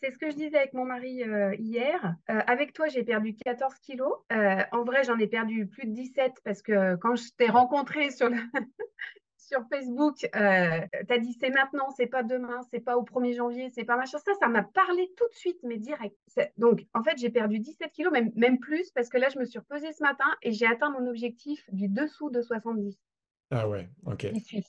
c'est ce que je disais avec mon mari hier. Avec toi, j'ai perdu 14 kilos. En vrai, j'en ai perdu plus de 17 parce que quand je t'ai rencontré sur Facebook, tu as dit c'est maintenant, c'est pas demain, c'est pas au 1er janvier, c'est pas machin. Ça m'a parlé tout de suite, mais direct. Donc, en fait, j'ai perdu 17 kilos, même plus, parce que là, je me suis repesée ce matin et j'ai atteint mon objectif du dessous de 70. Ah ouais, ok. J'y suis.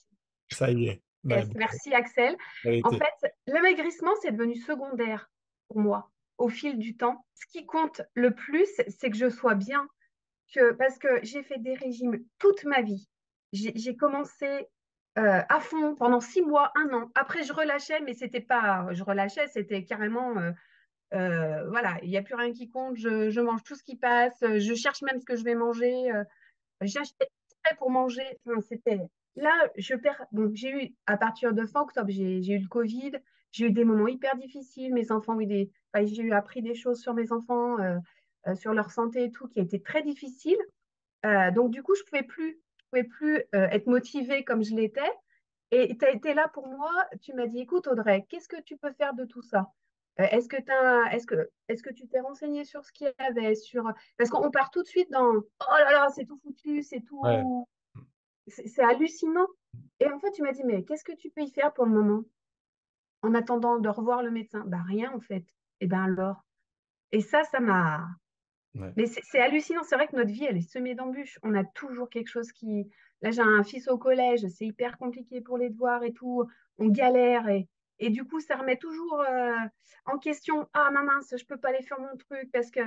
Ça y est. Bah, Yes, merci Axel. En vérité. fait, l'amaigrissement, c'est devenu secondaire pour moi au fil du temps. Ce qui compte le plus, c'est que je sois bien, parce que j'ai fait des régimes toute ma vie. J'ai commencé à fond pendant 6 mois, un an. Après, je relâchais, mais c'était pas, je relâchais, c'était carrément, voilà, il n'y a plus rien qui compte. Je mange tout ce qui passe. Je cherche même ce que je vais manger. J'achetais exprès pour manger. Enfin, c'était là, je perds. Donc, j'ai eu à partir de fin octobre, j'ai eu le Covid. J'ai eu des moments hyper difficiles. Mes enfants ont eu des. Enfin, j'ai eu appris des choses sur mes enfants, sur leur santé et tout, qui a été très difficile. Donc, du coup, je pouvais plus être motivée comme je l'étais. Et tu as été là pour moi. Tu m'as dit, écoute, Audrey, qu'est-ce que tu peux faire de tout ça? Est-ce que tu t'es renseigné sur ce qu'il y avait sur... Parce qu'on part tout de suite dans, oh là là, c'est tout foutu, c'est Ouais. tout... C'est hallucinant. Et en fait, tu m'as dit, mais qu'est-ce que tu peux y faire pour le moment en attendant de revoir le médecin? Bah, rien, en fait. Et ben alors. Et ça m'a... Ouais. Mais c'est hallucinant. C'est vrai que notre vie, elle est semée d'embûches. On a toujours quelque chose qui. Là, j'ai un fils au collège, c'est hyper compliqué pour les devoirs et tout. On galère et du coup, ça remet toujours en question. Ah, ma mince, je peux pas aller faire mon truc parce que.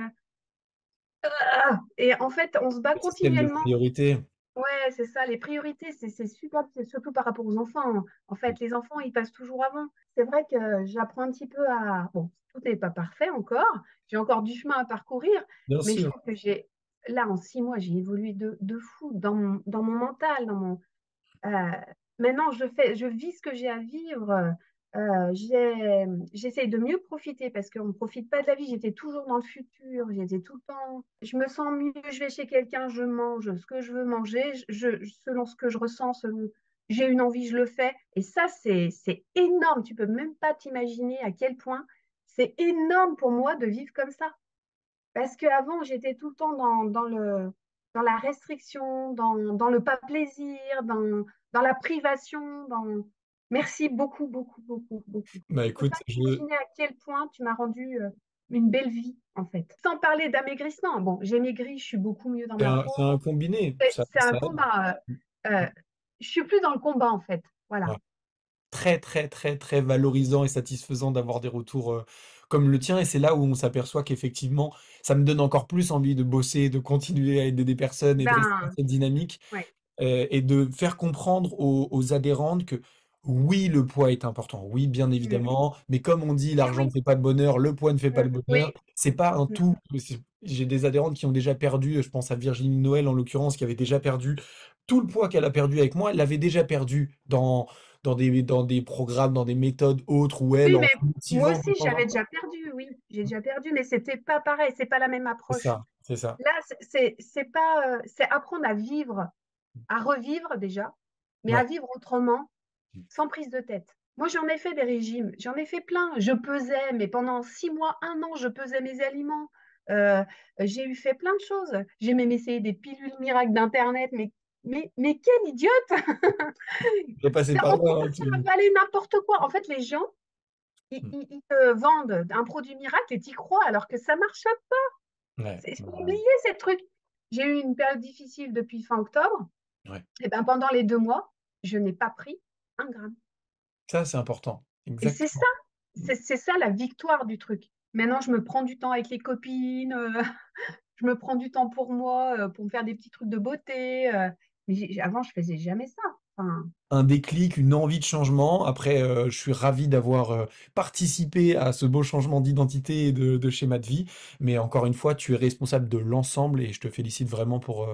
Ah et en fait, on se bat Le système de continuellement. priorité. Ouais, c'est ça, les priorités, c'est super, c'est surtout par rapport aux enfants, hein. En fait, les enfants, ils passent toujours avant. C'est vrai que j'apprends un petit peu à... Bon, tout n'est pas parfait encore, j'ai encore du chemin à parcourir, Bien mais je sûr. trouve que là, en 6 mois, j'ai évolué de fou dans mon mental, euh, maintenant, je vis ce que j'ai à vivre. J'essaye de mieux profiter parce qu'on ne profite pas de la vie. J'étais toujours dans le futur, j'étais tout le temps. Je me sens mieux, je vais chez quelqu'un, je mange ce que je veux manger, selon ce que je ressens, selon j'ai une envie, je le fais. Et ça, c'est énorme. Tu peux même pas t'imaginer à quel point c'est énorme pour moi de vivre comme ça. Parce qu'avant, j'étais tout le temps dans la restriction, dans le pas plaisir, dans la privation. Merci beaucoup, beaucoup, beaucoup, beaucoup. Bah Tu peux écoute, pas t'imaginer à quel point tu m'as rendu une belle vie, en fait. Sans parler d'amaigrissement. Bon, j'ai maigri, je suis beaucoup mieux dans ma peau. c'est un combiné. C'est un Ça aide. combat. Je suis plus dans le combat, en fait. Voilà. Ouais. Très, très, très, très valorisant et satisfaisant d'avoir des retours comme le tien. Et c'est là où on s'aperçoit qu'effectivement, ça me donne encore plus envie de bosser, de continuer à aider des personnes et de rester dans Ben, cette dynamique. ouais. Et de faire comprendre aux adhérentes que oui, le poids est important, oui, bien Mm. évidemment, mais comme on dit, Mais l'argent ne oui. fait pas le bonheur, le poids ne fait pas Mm. le bonheur, Oui. c'est pas un Mm. tout. J'ai des adhérentes qui ont déjà perdu, je pense à Virginie Noël en l'occurrence, qui avait déjà perdu tout le poids qu'elle a perdu avec moi, elle l'avait déjà perdu dans des programmes, dans des méthodes autres où elle, Oui, en mais se moi motivant de aussi, temps en j'avais temps. déjà perdu, oui, j'ai déjà perdu, mais c'était pas pareil, c'est pas la même C'est approche. ça, c'est ça. Là, c'est pas, c'est apprendre à vivre, à revivre déjà, mais à Ouais. vivre autrement, sans prise de tête. Moi, j'en ai fait des régimes, j'en ai fait plein. Je pesais, mais pendant 6 mois, un an, je pesais mes aliments. Euh, j'ai eu fait plein de choses. J'ai même essayé des pilules miracles d'Internet, mais quelle idiote! J'ai passé par On là, commence hein, à avaler n'importe quoi. En fait, les gens, ils te vendent un produit miracle et t'y crois alors que ça marche pas. Ouais. Il faut oublier ces trucs. J'ai eu une période difficile depuis fin octobre. Ouais. Et ben pendant les 2 mois, je n'ai pas pris 1 gramme. Ça, c'est important. Et c'est ça, Exactement. c'est ça la victoire du truc. Maintenant, je me prends du temps avec les copines, je me prends du temps pour moi, pour me faire des petits trucs de beauté. Mais avant, je faisais jamais ça. Enfin, Un déclic, une envie de changement. Après, je suis ravi d'avoir participé à ce beau changement d'identité et de schéma de vie. Mais encore une fois, tu es responsable de l'ensemble et je te félicite vraiment pour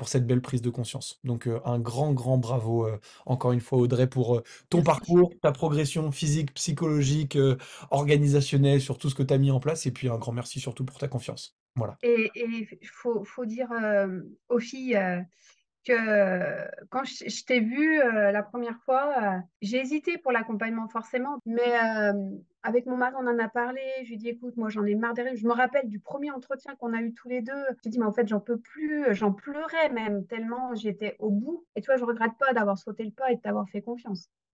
cette belle prise de conscience. Donc, un grand, grand bravo, encore une fois, Audrey, pour ton merci. parcours, ta progression physique, psychologique, organisationnelle, sur tout ce que tu as mis en place. Et puis, un grand merci surtout pour ta confiance. Voilà. Et il faut dire aux filles, que quand je t'ai vu la première fois, j'ai hésité pour l'accompagnement forcément, mais avec mon mari, on en a parlé. Je lui ai dit, écoute, moi j'en ai marre des rêves. Je me rappelle du premier entretien qu'on a eu tous les deux. J'ai dit, mais en fait, j'en peux plus, j'en pleurais même tellement j'étais au bout. Et toi, je regrette pas d'avoir sauté le pas et de t'avoir fait confiance.